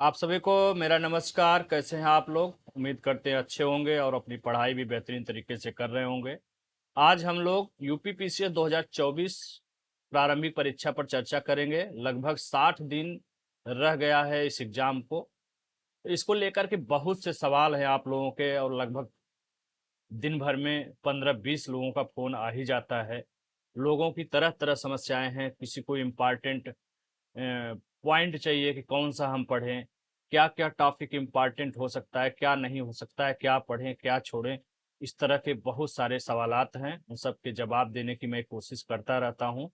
आप सभी को मेरा नमस्कार। कैसे हैं आप लोग? उम्मीद करते हैं अच्छे होंगे और अपनी पढ़ाई भी बेहतरीन तरीके से कर रहे होंगे। आज हम लोग यूपी पीसीएस 2024 प्रारंभिक परीक्षा पर चर्चा करेंगे। लगभग 60 दिन रह गया है इस एग्जाम को। इसको लेकर के बहुत से सवाल हैं आप लोगों के, और लगभग दिन भर में 15-20 लोगों का फोन आ ही जाता है। लोगों की तरह तरह समस्याएं हैं। किसी को इम्पॉर्टेंट पॉइंट चाहिए कि कौन सा हम पढ़ें, क्या क्या टॉपिक इम्पॉर्टेंट हो सकता है, क्या नहीं हो सकता है, क्या पढ़ें क्या छोड़ें। इस तरह के बहुत सारे सवालात हैं, उन सब के जवाब देने की मैं कोशिश करता रहता हूं।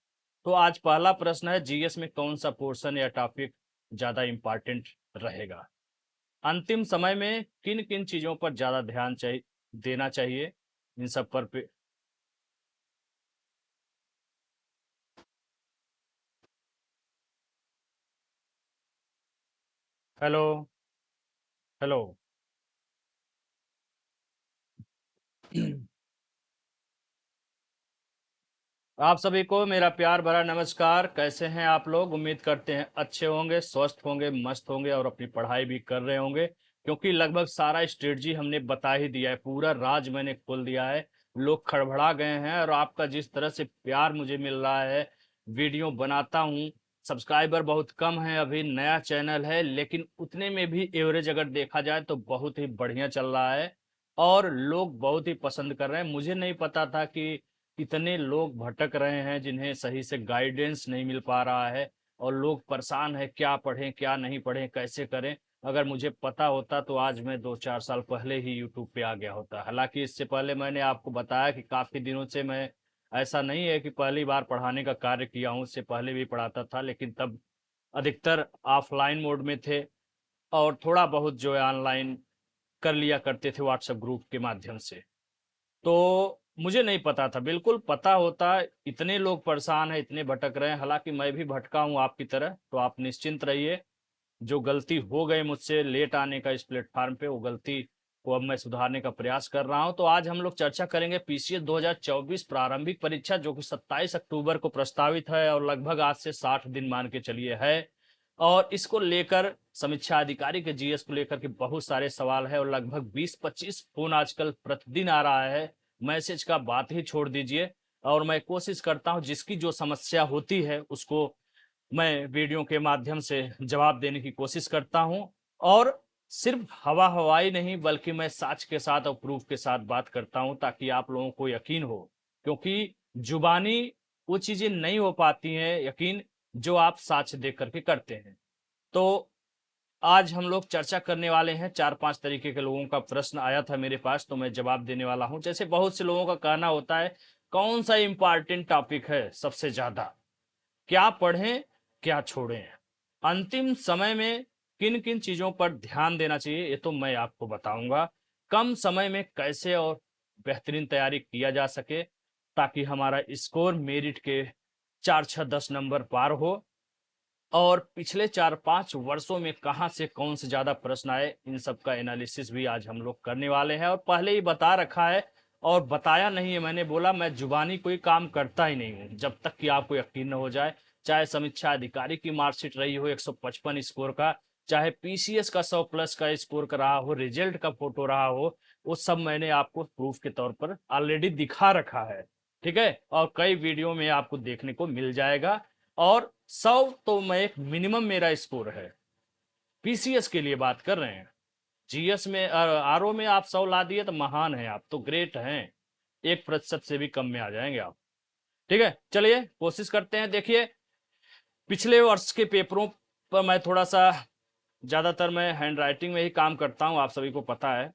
तो आज पहला प्रश्न है, जीएस में कौन सा पोर्शन या टॉपिक ज़्यादा इम्पॉर्टेंट रहेगा? अंतिम समय में किन किन चीज़ों पर ज़्यादा ध्यान चाहिए देना चाहिए, इन सब पर हेलो। हेलो। आप सभी को मेरा प्यार भरा नमस्कार। कैसे हैं आप लोग? उम्मीद करते हैं अच्छे होंगे, स्वस्थ होंगे, मस्त होंगे और अपनी पढ़ाई भी कर रहे होंगे, क्योंकि लगभग सारा स्ट्रेटजी हमने बता ही दिया है, पूरा राज मैंने खोल दिया है। लोग खड़बड़ा गए हैं, और आपका जिस तरह से प्यार मुझे मिल रहा है, वीडियो बनाता हूँ। सब्सक्राइबर बहुत कम है, अभी नया चैनल है, लेकिन उतने में भी एवरेज अगर देखा जाए तो बहुत ही बढ़िया चल रहा है, और लोग बहुत ही पसंद कर रहे हैं। मुझे नहीं पता था कि इतने लोग भटक रहे हैं जिन्हें सही से गाइडेंस नहीं मिल पा रहा है, और लोग परेशान है, क्या पढ़ें क्या नहीं पढ़ें, कैसे करें। अगर मुझे पता होता तो आज मैं 2-4 साल पहले ही यूट्यूब पे आ गया होता। हालांकि इससे पहले मैंने आपको बताया कि काफ़ी दिनों से मैं, ऐसा नहीं है कि पहली बार पढ़ाने का कार्य किया हूँ, उससे पहले भी पढ़ाता था, लेकिन तब अधिकतर ऑफलाइन मोड में थे, और थोड़ा बहुत जो है ऑनलाइन कर लिया करते थे व्हाट्सएप ग्रुप के माध्यम से। तो मुझे नहीं पता था, बिल्कुल पता होता। इतने लोग परेशान हैं, इतने भटक रहे हैं, हालांकि मैं भी भटका हूं आपकी तरह, तो आप निश्चिंत रहिए। जो गलती हो गई मुझसे लेट आने का इस प्लेटफॉर्म पे, वो गलती को अब मैं सुधारने का प्रयास कर रहा हूं। तो आज हम लोग चर्चा करेंगे पीसीएस 2024 प्रारंभिक परीक्षा, जो कि 27 अक्टूबर को प्रस्तावित है, और लगभग आज से 60 दिन मान के चलिए है। और इसको लेकर समीक्षा अधिकारी के जीएस को लेकर के बहुत सारे सवाल है, और लगभग 20-25 फोन आजकल प्रतिदिन आ रहा है। मैसेज का बात ही छोड़ दीजिए। और मैं कोशिश करता हूं जिसकी जो समस्या होती है उसको मैं वीडियो के माध्यम से जवाब देने की कोशिश करता हूं। और सिर्फ हवा हवाई नहीं, बल्कि मैं साच के साथ और प्रूफ के साथ बात करता हूं, ताकि आप लोगों को यकीन हो। क्योंकि जुबानी वो चीजें नहीं हो पाती हैं यकीन, जो आप साक्ष्य देख करके करते हैं। तो आज हम लोग चर्चा करने वाले हैं, 4-5 तरीके के लोगों का प्रश्न आया था मेरे पास, तो मैं जवाब देने वाला हूं। जैसे बहुत से लोगों का कहना होता है, कौन सा इंपॉर्टेंट टॉपिक है सबसे ज्यादा, क्या पढ़ें क्या छोड़ें, अंतिम समय में किन किन चीजों पर ध्यान देना चाहिए, ये तो मैं आपको बताऊंगा। कम समय में कैसे और बेहतरीन तैयारी किया जा सके, ताकि हमारा स्कोर मेरिट के 4-6-10 नंबर पार हो। और पिछले 4-5 वर्षों में कहाँ से कौन से ज्यादा प्रश्न आए, इन सब का एनालिसिस भी आज हम लोग करने वाले हैं। और पहले ही बता रखा है, और बताया नहीं है, मैंने बोला मैं जुबानी कोई काम करता ही नहीं हूं जब तक कि आपको यकीन न हो जाए। चाहे समीक्षा अधिकारी की मार्कशीट रही हो 155 स्कोर का, चाहे पीसीएस का 100+ का स्कोर का रहा हो, रिजल्ट का फोटो रहा हो, वो सब मैंने आपको प्रूफ के तौर पर ऑलरेडी दिखा रखा है। ठीक है, और कई वीडियो में आपको देखने को मिल जाएगा। और 100 तो मैं एक मिनिमम मेरा स्कोर है, पीसीएस के लिए बात कर रहे हैं। जीएस में आरओ में आप 100 ला दिए तो महान है, आप तो ग्रेट हैं। 1% से भी कम में आ जाएंगे आप। ठीक है, चलिए कोशिश करते हैं। देखिए, पिछले वर्ष के पेपरों पर मैं थोड़ा सा, ज्यादातर मैं हैंड राइटिंग में ही काम करता हूं, आप सभी को पता है।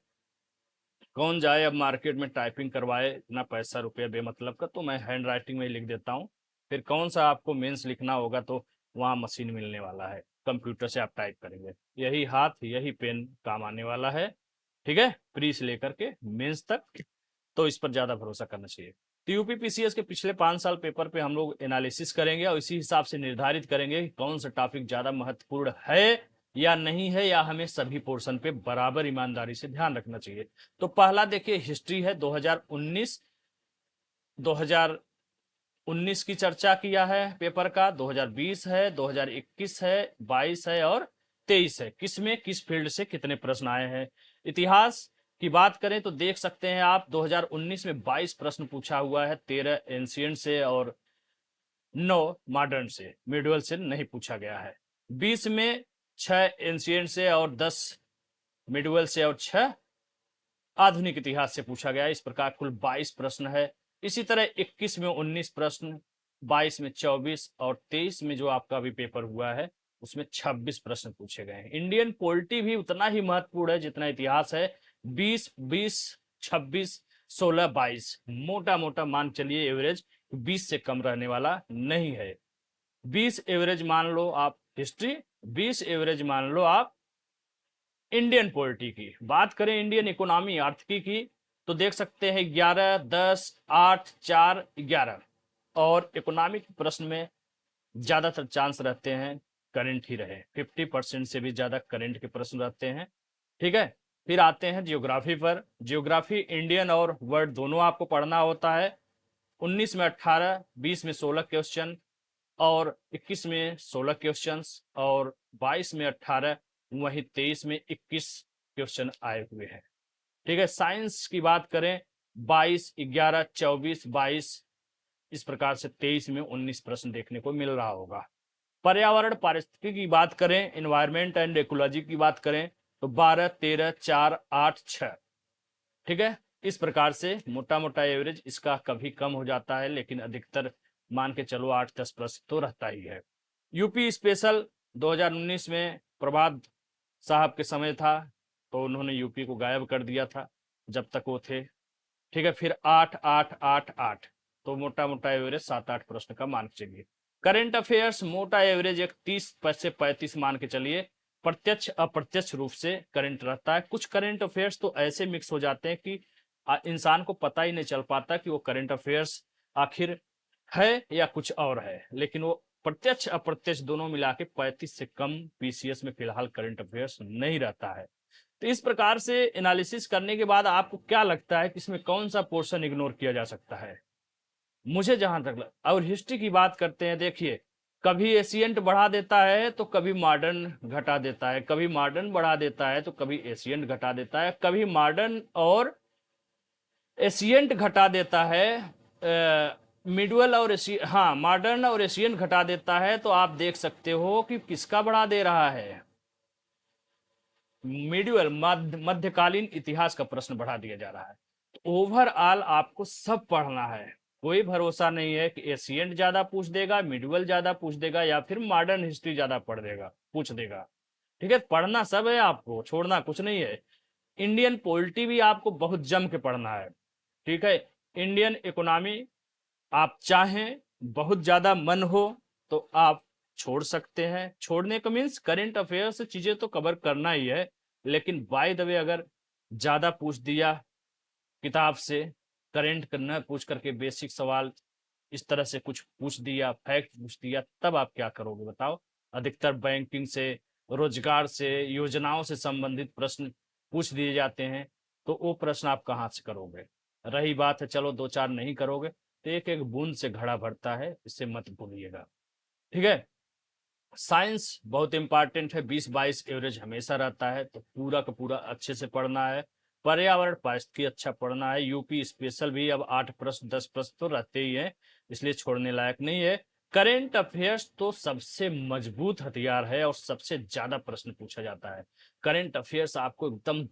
कौन जाए अब मार्केट में टाइपिंग करवाए इतना पैसा रुपया बेमतलब का, तो मैं हैंड राइटिंग में ही लिख देता हूँ। फिर कौन सा आपको मेंस लिखना होगा तो वहाँ मशीन मिलने वाला है, कंप्यूटर से आप टाइप करेंगे, यही हाथ यही पेन काम आने वाला है। ठीक है, प्री से लेकर के मेंस तक, तो इस पर ज्यादा भरोसा करना चाहिए। तो यूपी पीसीएस के पिछले 5 साल पेपर पे हम लोग एनालिसिस करेंगे, और इसी हिसाब से निर्धारित करेंगे कि कौन सा टॉपिक ज्यादा महत्वपूर्ण है या नहीं है, या हमें सभी पोर्शन पे बराबर ईमानदारी से ध्यान रखना चाहिए। तो पहला देखिए, हिस्ट्री है। 2019 की चर्चा किया है पेपर का, 2020 है, 2021 है, 22 है, और 23 है। किसमें, किस फील्ड से कितने प्रश्न आए हैं। इतिहास की बात करें तो देख सकते हैं आप 2019 में 22 प्रश्न पूछा हुआ है, 13 एंशियंट से और 9 मॉडर्न से, मिडवल से नहीं पूछा गया है। 20 में 6 एंशियंट से और 10 मिडवल से और 6 आधुनिक इतिहास से पूछा गया। इस प्रकार कुल 22 प्रश्न है। इसी तरह 21 में 19 प्रश्न, 22 में 24 और 23 में जो आपका अभी पेपर हुआ है उसमें 26 प्रश्न पूछे गए हैं। इंडियन पॉलिटी भी उतना ही महत्वपूर्ण है जितना इतिहास है। 20 20 26 16 22 मोटा मोटा मान चलिए एवरेज 20 से कम रहने वाला नहीं है। 20 एवरेज मान लो आप हिस्ट्री, 20 एवरेज मान लो आप इंडियन पॉलिटी की। बात करें इंडियन इकोनॉमी आर्थिकी की तो देख सकते हैं 11 10 8 4 11 और इकोनॉमिक प्रश्न में ज्यादातर चांस रहते हैं करंट ही रहे। 50% से भी ज्यादा करंट के प्रश्न रहते हैं। ठीक है, फिर आते हैं जियोग्राफी पर। जियोग्राफी इंडियन और वर्ल्ड दोनों आपको पढ़ना होता है। 19 में 18, 20 में 16 क्वेश्चन और 21 में 16 क्वेश्चंस और 22 में 18, वहीं 23 में 21 क्वेश्चन आए हुए हैं। ठीक है, साइंस की बात करें 22 11 24 22, इस प्रकार से 23 में 19 प्रश्न देखने को मिल रहा होगा। पर्यावरण पारिस्थितिकी की बात करें, एनवायरमेंट एंड इकोलॉजी की बात करें तो 12 13 4 8 6। ठीक है, इस प्रकार से मोटा मोटा एवरेज इसका कभी कम हो जाता है लेकिन अधिकतर मान के चलो 8-10 प्रश्न तो रहता ही है। यूपी स्पेशल 2019 में प्रभात साहब के समय था तो उन्होंने यूपी को गायब कर दिया था जब तक वो थे। ठीक है, फिर 8 8 8 8 तो मोटा मोटा एवरेज 7-8 प्रश्न का मान के चलिए। करंट अफेयर्स मोटा एवरेज एक 30 से 35 मान के चलिए। प्रत्यक्ष अप्रत्यक्ष रूप से करंट रहता है। कुछ करंट अफेयर्स तो ऐसे मिक्स हो जाते हैं कि इंसान को पता ही नहीं चल पाता कि वो करंट अफेयर्स आखिर है या कुछ और है, लेकिन वो प्रत्यक्ष अप्रत्यक्ष दोनों मिला के 35 से कम पीसीएस में फिलहाल करंट अफेयर्स नहीं रहता है। तो इस प्रकार से एनालिसिस करने के बाद आपको क्या लगता है कि इसमें कौन सा पोर्शन इग्नोर किया जा सकता है। मुझे जहां तक और हिस्ट्री की बात करते हैं, देखिए कभी एशियंट बढ़ा देता है तो कभी मॉडर्न घटा देता है, कभी मॉडर्न बढ़ा देता है तो कभी एशियंट घटा देता है, कभी मॉडर्न और एशियंट घटा देता है। मिडवल और हाँ मॉडर्न और एशियंट घटा देता है। तो आप देख सकते हो कि किसका बढ़ा दे रहा है, मिडवल मध्यकालीन इतिहास का प्रश्न बढ़ा दिया जा रहा है। तो ओवरऑल आपको सब पढ़ना है। कोई भरोसा नहीं है कि एशियंट ज्यादा पूछ देगा, मिडवल ज्यादा पूछ देगा या फिर मॉडर्न हिस्ट्री ज्यादा पढ़ देगा पूछ देगा। ठीक है, पढ़ना सब है, आपको छोड़ना कुछ नहीं है। इंडियन पॉलिटी भी आपको बहुत जम के पढ़ना है। ठीक है, इंडियन इकोनॉमी आप चाहें बहुत ज्यादा मन हो तो आप छोड़ सकते हैं। छोड़ने का मीन्स करेंट अफेयर से चीजें तो कवर करना ही है, लेकिन बाय द वे अगर ज्यादा पूछ दिया किताब से, करेंट करना पूछ करके बेसिक सवाल इस तरह से कुछ पूछ दिया, फैक्ट पूछ दिया, तब आप क्या करोगे बताओ। अधिकतर बैंकिंग से, रोजगार से, योजनाओं से संबंधित प्रश्न पूछ दिए जाते हैं, तो वो प्रश्न आप कहाँ से करोगे। रही बात है चलो 2-4 नहीं करोगे तो एक एक बूंद से घड़ा भरता है, इससे मत भूलिएगा। ठीक है, साइंस बहुत इंपॉर्टेंट है, 20-22 एवरेज हमेशा रहता है, तो पूरा का पूरा अच्छे से पढ़ना है। पर्यावरण पारिस्थितिकी अच्छा पढ़ना है। यूपी स्पेशल भी अब 8 प्रश्न 10 प्रश्न तो रहते ही हैं, इसलिए छोड़ने लायक नहीं है। करेंट अफेयर्स तो सबसे मजबूत हथियार है और सबसे ज्यादा प्रश्न पूछा जाता है। करेंट अफेयर्स आपको एकदम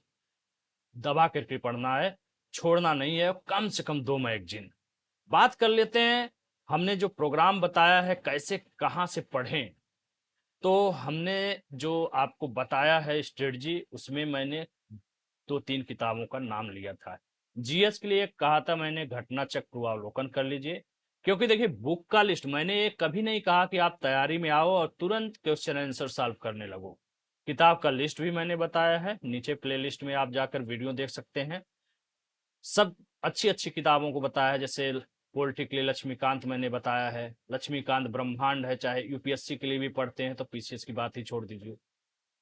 दबा करके पढ़ना है, छोड़ना नहीं है। कम से कम 2 मैगजीन। बात कर लेते हैं हमने जो प्रोग्राम बताया है कैसे कहाँ से पढ़ें। तो हमने जो आपको बताया है स्ट्रेटजी, उसमें मैंने 2-3 किताबों का नाम लिया था। जीएस के लिए कहा था मैंने घटना चक्र अवलोकन कर लीजिए, क्योंकि देखिए बुक का लिस्ट मैंने ये कभी नहीं कहा कि आप तैयारी में आओ और तुरंत क्वेश्चन आंसर सॉल्व करने लगो। किताब का लिस्ट भी मैंने बताया है, नीचे प्लेलिस्ट में आप जाकर वीडियो देख सकते हैं। सब अच्छी अच्छी किताबों को बताया है, जैसे पॉलिटी के लिए लक्ष्मीकांत मैंने बताया है, लक्ष्मीकांत ब्रह्मांड है, चाहे यूपीएससी के लिए भी पढ़ते हैं तो पीसीएस की बात ही छोड़ दीजिए।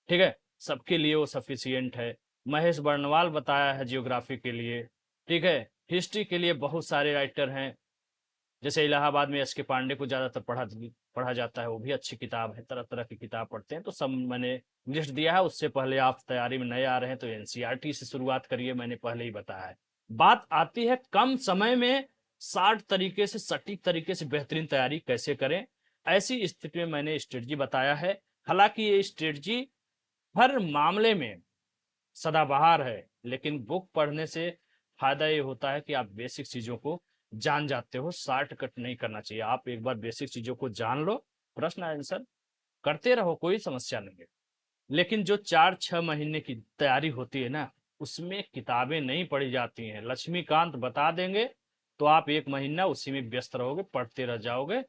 ठीक है, सबके लिए वो सफिशियंट है। महेश बर्नवाल बताया है जियोग्राफी के लिए। ठीक है, हिस्ट्री के लिए बहुत सारे राइटर हैं, जैसे इलाहाबाद में एस के पांडे को ज़्यादातर पढ़ा जाता है, वो भी अच्छी किताब है, तरह तरह की किताब पढ़ते हैं। तो सब मैंने लिस्ट दिया है। उससे पहले आप तैयारी में नए आ रहे हैं तो एनसीईआरटी से शुरुआत करिए, मैंने पहले ही बताया है। बात आती है कम समय में 60 तरीके से सटीक तरीके से बेहतरीन तैयारी कैसे करें। ऐसी स्थिति में मैंने स्ट्रेटजी बताया है। हालांकि ये स्ट्रेटजी हर मामले में सदाबहार है, लेकिन बुक पढ़ने से फायदा ये होता है कि आप बेसिक चीजों को जान जाते हो। शॉर्टकट नहीं करना चाहिए, आप एक बार बेसिक चीजों को जान लो, प्रश्न आंसर करते रहो, कोई समस्या नहीं है। लेकिन जो 4-6 महीने की तैयारी होती है ना, उसमें किताबें नहीं पढ़ी जाती हैं। लक्ष्मीकांत बता देंगे तो आप 1 महीना उसी में व्यस्त रहोगे, पढ़ते रह जाओगे,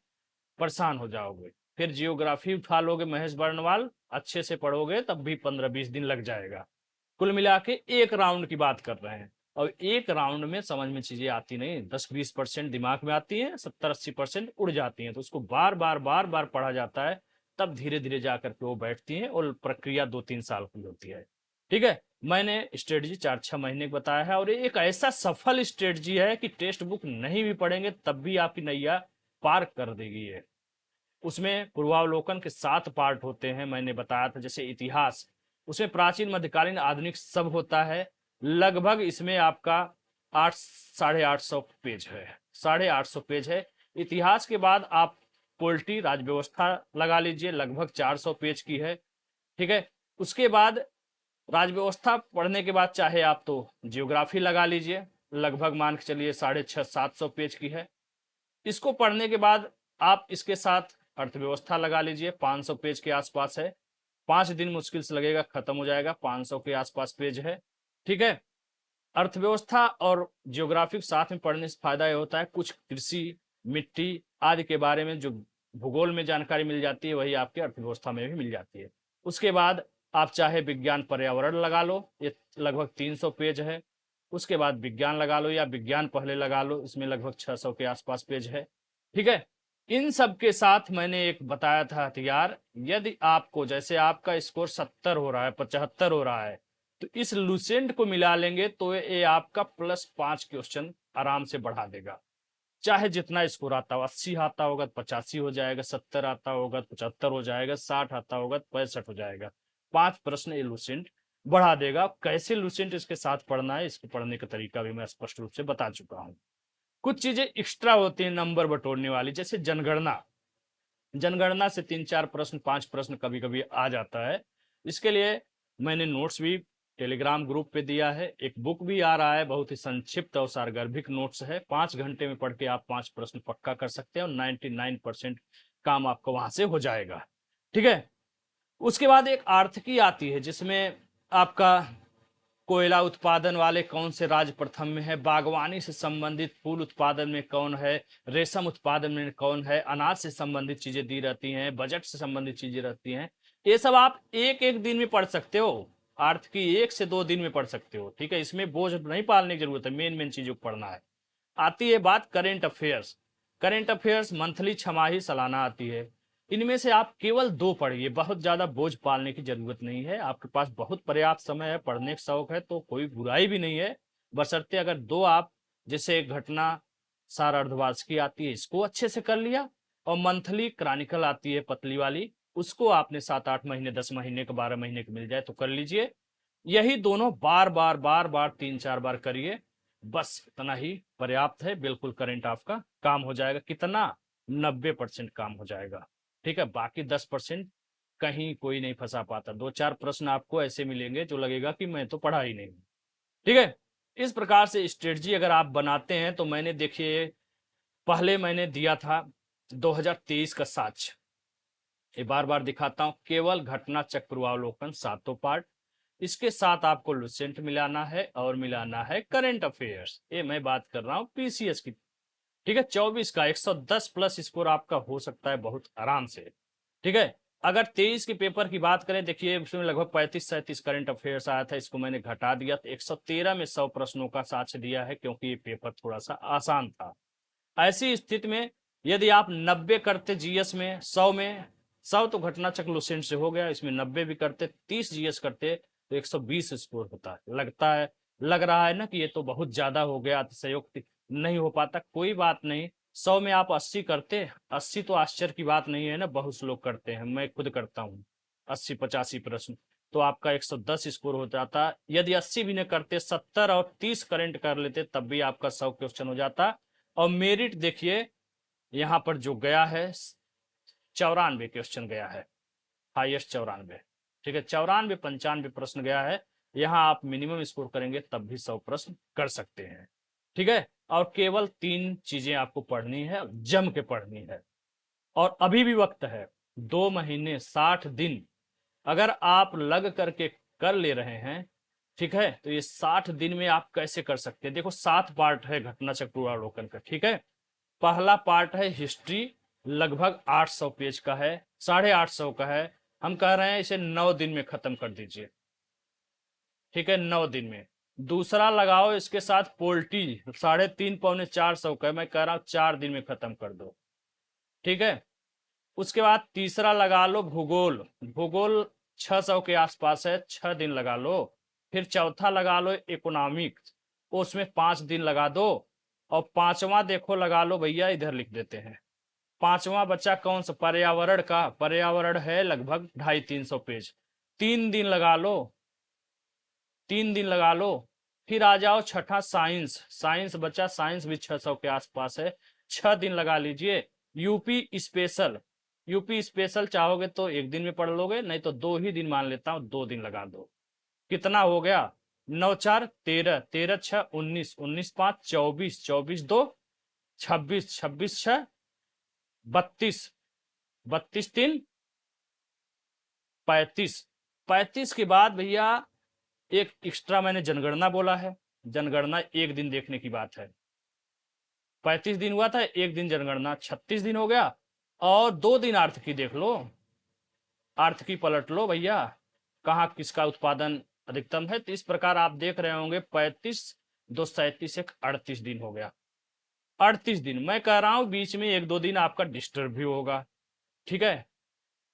परेशान हो जाओगे। फिर जियोग्राफी उठा लोगे महेश बर्णवाल, अच्छे से पढ़ोगे तब भी 15-20 दिन लग जाएगा। कुल मिला के एक राउंड की बात कर रहे हैं, और एक राउंड में समझ में चीजें आती नहीं, 10-20% दिमाग में आती हैं, 70-80% उड़ जाती हैं। तो उसको बार बार बार बार पढ़ा जाता है, तब धीरे धीरे जाकर के वो बैठती हैं, और प्रक्रिया 2-3 साल की होती है। ठीक है, मैंने स्ट्रेटजी 4-6 महीने का बताया है, और ये एक ऐसा सफल स्ट्रेटजी है कि टेक्स्ट बुक नहीं भी पढ़ेंगे तब भी आपकी नैया पार कर देगी ये। उसमें पूर्वावलोकन के 7 पार्ट होते हैं, मैंने बताया था। जैसे इतिहास, उसमें प्राचीन मध्यकालीन आधुनिक सब होता है। लगभग इसमें आपका 800-850 पेज है, 850 पेज है। इतिहास के बाद आप पोलिटी राज व्यवस्था लगा लीजिए, लगभग 400 पेज की है। ठीक है, उसके बाद राज व्यवस्था पढ़ने के बाद चाहे आप तो जियोग्राफी लगा लीजिए, लगभग मान के चलिए 650-700 पेज की है। इसको पढ़ने के बाद आप इसके साथ अर्थव्यवस्था लगा लीजिए, 500 पेज के आसपास है। 5 दिन मुश्किल से लगेगा, खत्म हो जाएगा, 500 के आसपास पेज है। ठीक है, अर्थव्यवस्था और जियोग्राफिक साथ में पढ़ने से फायदा ये होता है, कुछ कृषि, मिट्टी आदि के बारे में जो भूगोल में जानकारी मिल जाती है, वही आपकी अर्थव्यवस्था में भी मिल जाती है। उसके बाद आप चाहे विज्ञान पर्यावरण लगा लो, ये लगभग 300 पेज है। उसके बाद विज्ञान लगा लो, या विज्ञान पहले लगा लो, इसमें लगभग 600 के आसपास पेज है। ठीक है, इन सब के साथ मैंने एक बताया था हथियार, यदि आपको, जैसे आपका स्कोर 70 हो रहा है, 75 हो रहा है, तो इस लुसेंट को मिला लेंगे तो ये आपका +5 क्वेश्चन आराम से बढ़ा देगा। चाहे जितना स्कोर आता हो, 80 आता होगा तो 85 हो जाएगा, 70 आता होगा तो 75 हो जाएगा, 60 आता होगा तो 65 हो जाएगा। 5 प्रश्न ये लुसेंट बढ़ा देगा। कैसे लुसेंट इसके साथ पढ़ना है, इसके पढ़ने का तरीका भी मैं स्पष्ट रूप से बता चुका हूँ। कुछ चीजें एक्स्ट्रा होती हैं नंबर बटोरने वाली, जैसे जनगणना। जनगणना से 3-4 प्रश्न, 5 प्रश्न कभी कभी आ जाता है। इसके लिए मैंने नोट्स भी टेलीग्राम ग्रुप पे दिया है, एक बुक भी आ रहा है, बहुत ही संक्षिप्त और सारगर्भिक नोट्स है। 5 घंटे में पढ़ के आप 5 प्रश्न पक्का कर सकते हैं, और 99% काम आपको वहां से हो जाएगा। ठीक है, उसके बाद एक आर्थिकी आती है, जिसमें आपका कोयला उत्पादन वाले कौन से राज्य प्रथम में है, बागवानी से संबंधित फूल उत्पादन में कौन है, रेशम उत्पादन में कौन है, अनाज से संबंधित चीजें दी रहती हैं, बजट से संबंधित चीजें रहती हैं। ये सब आप एक एक दिन में पढ़ सकते हो, आर्थिकी 1 से 2 दिन में पढ़ सकते हो। ठीक है, इसमें बोझ नहीं पालने की जरूरत है, मेन मेन चीजों को पढ़ना है। आती है बात current affairs. Current affairs monthly, छमाही, सालाना आती है। इनमें से आप केवल 2 पढ़िए, बहुत ज्यादा बोझ पालने की जरूरत नहीं है। आपके पास बहुत पर्याप्त समय है, पढ़ने का शौक है तो कोई बुराई भी नहीं है, बशर्ते अगर 2 आप, जैसे एक घटना सार अर्धवार्षिकी आती है, इसको अच्छे से कर लिया, और मंथली क्रॉनिकल आती है पतली वाली, उसको आपने 7-8 महीने, 10 महीने का, 12 महीने का मिल जाए तो कर लीजिए। यही दोनों बार बार बार बार 3-4 बार करिए, बस इतना ही पर्याप्त है। बिल्कुल करंट आपका काम हो जाएगा। कितना? 90% काम हो जाएगा। ठीक है, बाकी 10% कहीं कोई नहीं फंसा पाता। 2-4 प्रश्न आपको ऐसे मिलेंगे जो लगेगा कि मैं तो पढ़ा ही नहीं। ठीक है, इस प्रकार से स्ट्रेटजी अगर आप बनाते हैं तो मैंने, देखिए, पहले मैंने दिया था 2023 का साक्ष्य, ये बार बार दिखाता हूं, केवल घटना चक्र पूर्वावलोकन 7 पार्ट, इसके साथ आपको लुसेंट मिलाना है, और मिलाना है करंट अफेयर्स। ये मैं बात कर रहा हूं पीसीएस की। ठीक है, 24 का 110 प्लस स्कोर आपका हो सकता है बहुत आराम से। ठीक है, अगर 23 के पेपर की बात करें, देखिए उसमें लगभग 35-37 करंट अफेयर्स आया था, इसको मैंने घटा दिया तो 113 में 100 प्रश्नों का साक्ष्य दिया है, क्योंकि ये पेपर थोड़ा सा आसान था। ऐसी स्थिति में यदि आप 90 करते जीएस में, 100 में, 100 तो घटना चक्र लुसेंट से हो गया, इसमें 90 भी करते, 30 जीएस करते तो 120 स्कोर होता है। लग रहा है ना कि ये तो बहुत ज्यादा हो गया, अतिशयोक्ति नहीं हो पाता, कोई बात नहीं। 100 में आप 80 करते, 80 तो आश्चर्य की बात नहीं है ना, बहुत से लोग करते हैं, मैं खुद करता हूँ 80-85 प्रश्न, तो आपका 110 स्कोर हो जाता। यदि 80 भी नहीं करते, 70 और 30 करंट कर लेते, तब भी आपका 100 क्वेश्चन हो जाता। और मेरिट देखिए यहाँ पर जो गया है 94 क्वेश्चन गया है, हाईएस्ट 94। ठीक है, 94-95 प्रश्न गया है। यहाँ आप मिनिमम स्कोर करेंगे तब भी 100 प्रश्न कर सकते हैं। ठीक है, और केवल 3 चीजें आपको पढ़नी है, जम के पढ़नी है, और अभी भी वक्त है। 2 महीने 60 दिन अगर आप लग करके कर ले रहे हैं, ठीक है, तो ये 60 दिन में आप कैसे कर सकते हैं। देखो 7 पार्ट है घटना चक्र पूर्वावलोकन का। ठीक है, पहला पार्ट है हिस्ट्री, लगभग 800 पेज का है, 850 का है। हम कह रहे हैं इसे 9 दिन में खत्म कर दीजिए। ठीक है, 9 दिन में। दूसरा लगाओ इसके साथ पोल्ट्री, 350-400 का है, मैं कह रहा हूं 4 दिन में खत्म कर दो। ठीक है, उसके बाद तीसरा लगा लो भूगोल, भूगोल 600 के आसपास है, 6 दिन लगा लो। फिर चौथा लगा लो इकोनॉमिक्स, उसमें 5 दिन लगा दो। और पांचवा देखो लगा लो भैया, इधर लिख देते हैं। पांचवा बच्चा कौन सा, पर्यावरण का, पर्यावरण है लगभग 250-300 पेज, 3 दिन लगा लो, 3 दिन लगा लो। फिर आ जाओ छठा साइंस, साइंस बच्चा, साइंस भी 600 के आसपास है, 6 दिन लगा लीजिए। यूपी स्पेशल, यूपी स्पेशल चाहोगे तो 1 दिन में पढ़ लोगे, नहीं तो 2 ही दिन मान लेता हूं, 2 दिन लगा दो। कितना हो गया, 9-4-13, 13-6-19, 19-5-24, 24-2-26, 26-6-32, 32-3-35। 35 के बाद भैया एक एक्स्ट्रा मैंने जनगणना बोला है, जनगणना 1 दिन देखने की बात है। 35 दिन हुआ था, 1 दिन जनगणना, 36 दिन हो गया। और 2 दिन आर्थिकी देख लो, आर्थिकी पलट लो भैया, कहाँ किसका उत्पादन अधिकतम है। तो इस प्रकार आप देख रहे होंगे 35-2-37, 38 दिन हो गया। 38 दिन मैं कह रहा हूं, बीच में 1-2 दिन आपका डिस्टर्ब भी होगा। ठीक है,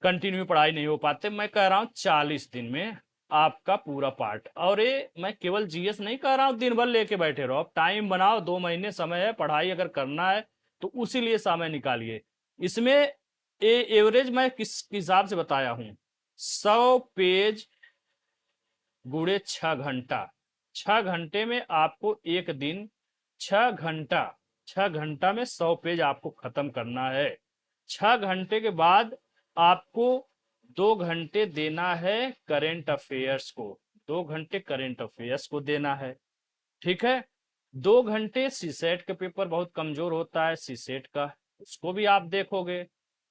कंटिन्यू पढ़ाई नहीं हो पाते, मैं कह रहा हूं 40 दिन में आपका पूरा पार्ट। और ये मैं केवल जीएस नहीं कह रहा हूं दिन भर लेके बैठे रहो, अब टाइम बनाओ, 2 महीने समय है, पढ़ाई अगर करना है तो उसी लिए समय निकालिए। इसमें एवरेज मैं किस हिसाब से बताया हूं, 100 पेज गुणे 6 घंटा, 6 घंटे में आपको एक दिन, 6 घंटा, 6 घंटा में 100 पेज आपको खत्म करना है। 6 घंटे के बाद आपको 2 घंटे देना है करेंट अफेयर्स को, 2 घंटे करेंट अफेयर्स को देना है। ठीक है, 2 घंटे सीसेट का पेपर बहुत कमजोर होता है, सीसेट का, उसको भी आप देखोगे।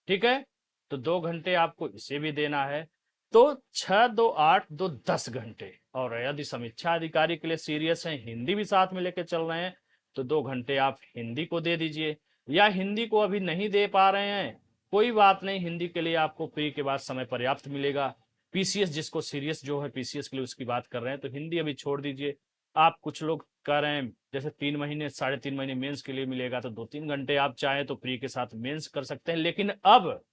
ठीक है, तो 2 घंटे आपको इसे भी देना है, तो 6-2-8-2-10 घंटे। और यदि समीक्षा अधिकारी के लिए सीरियस हैं, हिंदी भी साथ में लेके चल रहे हैं, तो 2 घंटे आप हिंदी को दे दीजिए। या हिंदी को अभी नहीं दे पा रहे हैं, कोई बात नहीं, हिंदी के लिए आपको प्री के बाद समय पर्याप्त मिलेगा। पीसीएस जिसको सीरियस जो है पीसीएस के लिए उसकी बात कर रहे हैं, तो हिंदी अभी छोड़ दीजिए। आप कुछ लोग कह रहे हैं जैसे 3 महीने 3.5 महीने मेंस के लिए मिलेगा, तो 2-3 घंटे आप चाहे तो प्री के साथ मेंस कर सकते हैं। लेकिन अब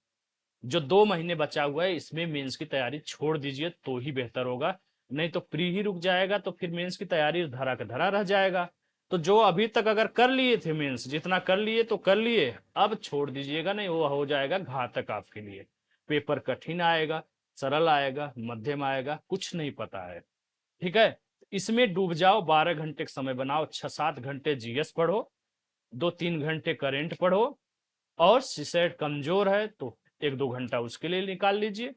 जो 2 महीने बचा हुआ है, इसमें मेंस की तैयारी छोड़ दीजिए तो ही बेहतर होगा, नहीं तो प्री ही रुक जाएगा, तो फिर मेंस की तैयारी धरा का धरा रह जाएगा। तो जो अभी तक अगर कर लिए थे मेंस, जितना कर लिए तो कर लिए, अब छोड़ दीजिएगा, नहीं वो हो जाएगा घातक आपके लिए। पेपर कठिन आएगा, सरल आएगा, मध्यम आएगा, कुछ नहीं पता है। ठीक है, इसमें डूब जाओ, 12 घंटे का समय बनाओ, 6-7 घंटे जीएस पढ़ो, 2-3 घंटे करेंट पढ़ो, और सीसेट कमजोर है तो 1-2 घंटा उसके लिए निकाल लीजिए।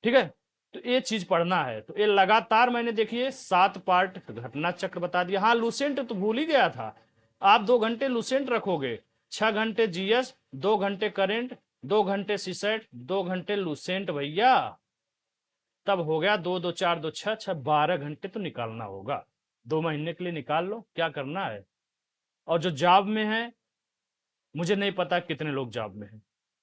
ठीक है, तो ये चीज पढ़ना है। तो ये लगातार मैंने देखिए 7 पार्ट घटना चक्र बता दिया। हाँ, लूसेंट तो भूल ही गया था, आप 2 घंटे लूसेंट रखोगे, 6 घंटे जीएस, 2 घंटे करेंट, 2 घंटे सीसेट, 2 घंटे लूसेंट भैया, तब हो गया 2-2-4-2-6, 12 घंटे तो निकालना होगा। 2 महीने के लिए निकाल लो, क्या करना है। और जो जॉब में है, मुझे नहीं पता कितने लोग जॉब में हैं,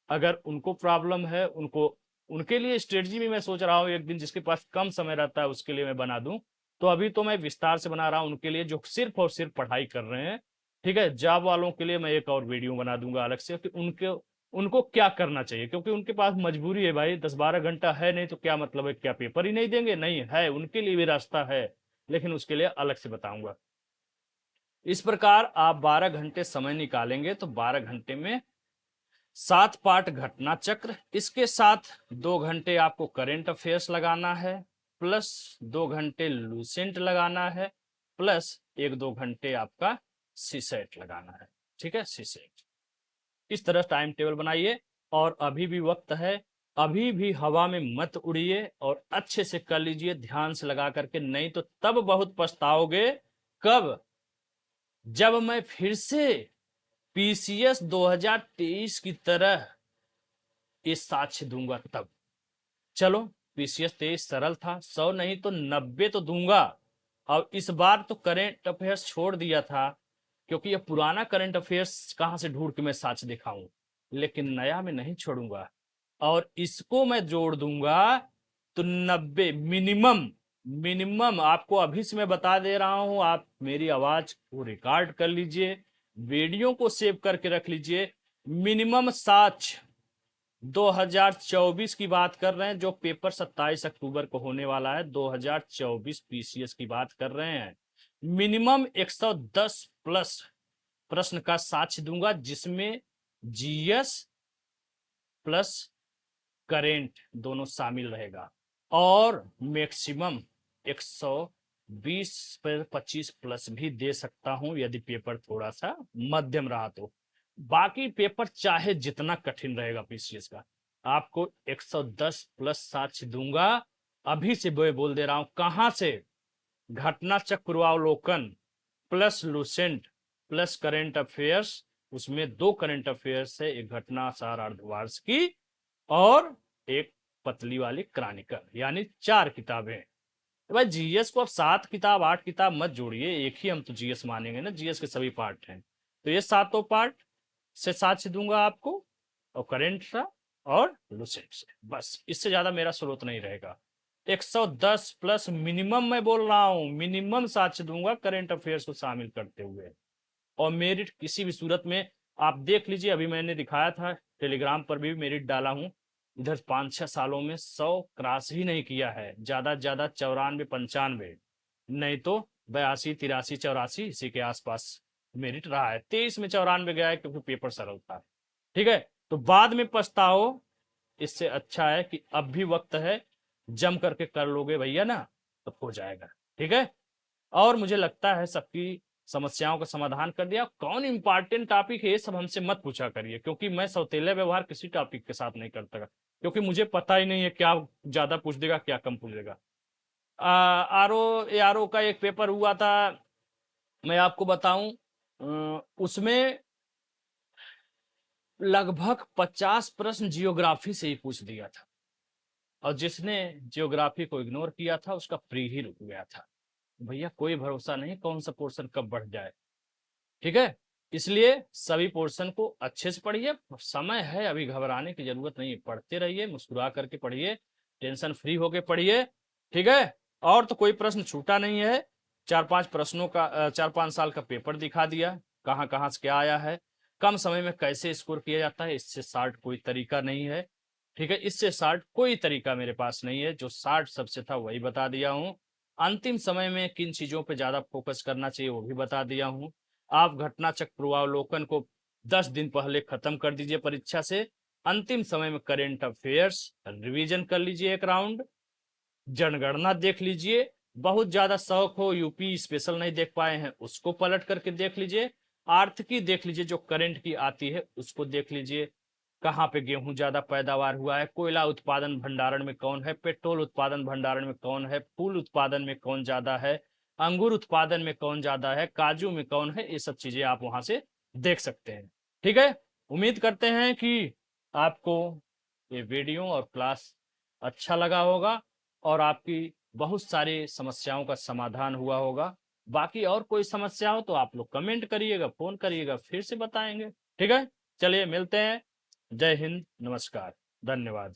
अगर उनको प्रॉब्लम है, उनको, उनके लिए स्ट्रेटजी भी मैं सोच रहा हूँ एक दिन, जिसके पास कम समय रहता है उसके लिए मैं बना दूं। तो अभी तो मैं विस्तार से बना रहा हूँ उनके लिए जो सिर्फ और सिर्फ पढ़ाई कर रहे हैं। ठीक है, जॉब वालों के लिए मैं एक और वीडियो बना दूंगा अलग से कि उनके, उनको क्या करना चाहिए, क्योंकि उनके पास मजबूरी है भाई, 10-12 घंटा है, नहीं तो क्या मतलब है, क्या पेपर ही नहीं देंगे, नहीं है, उनके लिए भी रास्ता है, लेकिन उसके लिए अलग से बताऊंगा। इस प्रकार आप 12 घंटे समय निकालेंगे तो 12 घंटे में 7 पार्ट घटना चक्र, इसके साथ 2 घंटे आपको करेंट अफेयर्स लगाना है, प्लस 2 घंटे लूसेंट लगाना है, प्लस 1-2 घंटे आपका सीसेट लगाना है। ठीक है, सीसेट। इस तरह टाइम टेबल बनाइए और अभी भी वक्त है, अभी भी हवा में मत उड़िए और अच्छे से कर लीजिए ध्यान से लगा करके, नहीं तो तब बहुत पछताओगे। कब? जब मैं फिर से पीसीएस 2023 की तरह ये साक्ष्य दूंगा तब। चलो, पीसीएस 23 सरल था, 100 नहीं तो 90 तो दूंगा। अब इस बार तो करेंट अफेयर्स छोड़ दिया था, क्योंकि ये पुराना करंट अफेयर्स कहां से ढूंढ के मैं साक्ष्य दिखाऊं, लेकिन नया में नहीं छोड़ूंगा और इसको मैं जोड़ दूंगा तो 90 मिनिमम। मिनिमम आपको अभी से मैं बता दे रहा हूं, आप मेरी आवाज को रिकॉर्ड कर लीजिए, वीडियो को सेव करके रख लीजिए। मिनिमम साक्ष्य 2024 की बात कर रहे हैं, जो पेपर 27 अक्टूबर को होने वाला है, 2024 पीसीएस की बात कर रहे हैं। मिनिमम 110 प्लस प्रश्न का साक्ष्य दूंगा, जिसमें जीएस प्लस करेंट दोनों शामिल रहेगा और मैक्सिमम 120 पर 25 प्लस भी दे सकता हूं यदि पेपर थोड़ा सा मध्यम रहा तो। बाकी पेपर चाहे जितना कठिन रहेगा पीसीएस का, आपको 110 प्लस साक्ष्य दूंगा। अभी से मैं बोल दे रहा हूं, कहां से? घटना चक्र पूर्वावलोकन plus Lucent plus current affairs, उसमें 2 करंट अफेयर्स है, एक घटना सार अर्धवार्षिकी और एक पतली वाली क्रॉनिकल, यानी 4 किताबें। तो भाई जीएस को अब 7 किताब 8 किताब मत जोड़िए, एक ही हम तो जीएस मानेंगे ना, जीएस के सभी पार्ट हैं। तो ये सातों पार्ट से साक्ष्य दूंगा आपको, और करंट का और लूसेंट से, बस इससे ज्यादा मेरा स्रोत नहीं रहेगा। 110 प्लस मिनिमम मैं बोल रहा हूं, मिनिमम साक्ष्य दूंगा करंट अफेयर्स को शामिल करते हुए। और मेरिट किसी भी सूरत में आप देख लीजिए, अभी मैंने दिखाया था, टेलीग्राम पर भी मेरिट डाला हूं। इधर 5-6 सालों में 100 क्रॉस ही नहीं किया है, ज्यादा से ज्यादा 94-95, नहीं तो 82-83-84 इसी के आसपास मेरिट रहा है। 23 में 94 गया है, क्योंकि पेपर सरल था। ठीक है, तो बाद में पछताओ, इससे अच्छा है कि अब भी वक्त है, जम करके कर लोगे भैया ना, तो हो जाएगा। ठीक है, और मुझे लगता है सबकी समस्याओं का समाधान कर दिया। कौन इंपॉर्टेंट टॉपिक है ये सब हमसे मत पूछा करिए, क्योंकि मैं सौतेला व्यवहार किसी टॉपिक के साथ नहीं करता, क्योंकि मुझे पता ही नहीं है क्या ज्यादा पूछ देगा क्या कम पूछ देगा। आरओ का एक पेपर हुआ था, मैं आपको बताऊं, उसमें लगभग 50 प्रश्न जियोग्राफी से ही पूछ दिया था, और जिसने जियोग्राफी को इग्नोर किया था उसका प्री ही रुक गया था। भैया कोई भरोसा नहीं कौन सा पोर्शन कब बढ़ जाए। ठीक है, इसलिए सभी पोर्शन को अच्छे से पढ़िए, समय है अभी, घबराने की जरूरत नहीं है, पढ़ते रहिए, मुस्कुरा करके पढ़िए, टेंशन फ्री होके पढ़िए। ठीक है, और तो कोई प्रश्न छूटा नहीं है। 4-5 प्रश्नों का 4-5 साल का पेपर दिखा दिया, कहाँ कहाँ से क्या आया है, कम समय में कैसे स्कोर किया जाता है, इससे शार्ट कोई तरीका नहीं है। ठीक है, इससे शार्ट कोई तरीका मेरे पास नहीं है, जो शार्ट सबसे था वही बता दिया हूं। अंतिम समय में किन चीजों पे ज्यादा फोकस करना चाहिए वो भी बता दिया हूं। आप घटना चक्र पूर्वावलोकन को 10 दिन पहले खत्म कर दीजिए परीक्षा से, अंतिम समय में करेंट अफेयर्स रिवीजन कर लीजिए एक राउंड, जनगणना देख लीजिए, बहुत ज्यादा शौक हो यूपी स्पेशल नहीं देख पाए हैं उसको पलट करके देख लीजिए, आर्थिकी देख लीजिए जो करंट की आती है उसको देख लीजिए, कहाँ पे गेहूं ज्यादा पैदावार हुआ है, कोयला उत्पादन भंडारण में कौन है, पेट्रोल उत्पादन भंडारण में कौन है, फूल उत्पादन में कौन ज्यादा है, अंगूर उत्पादन में कौन ज्यादा है, काजू में कौन है, ये सब चीजें आप वहां से देख सकते हैं। ठीक है, उम्मीद करते हैं कि आपको ये वीडियो और क्लास अच्छा लगा होगा और आपकी बहुत सारी समस्याओं का समाधान हुआ होगा। बाकी और कोई समस्या हो तो आप लोग कमेंट करिएगा, फोन करिएगा, फिर से बताएंगे। ठीक है, चलिए मिलते हैं। जय हिंद, नमस्कार, धन्यवाद।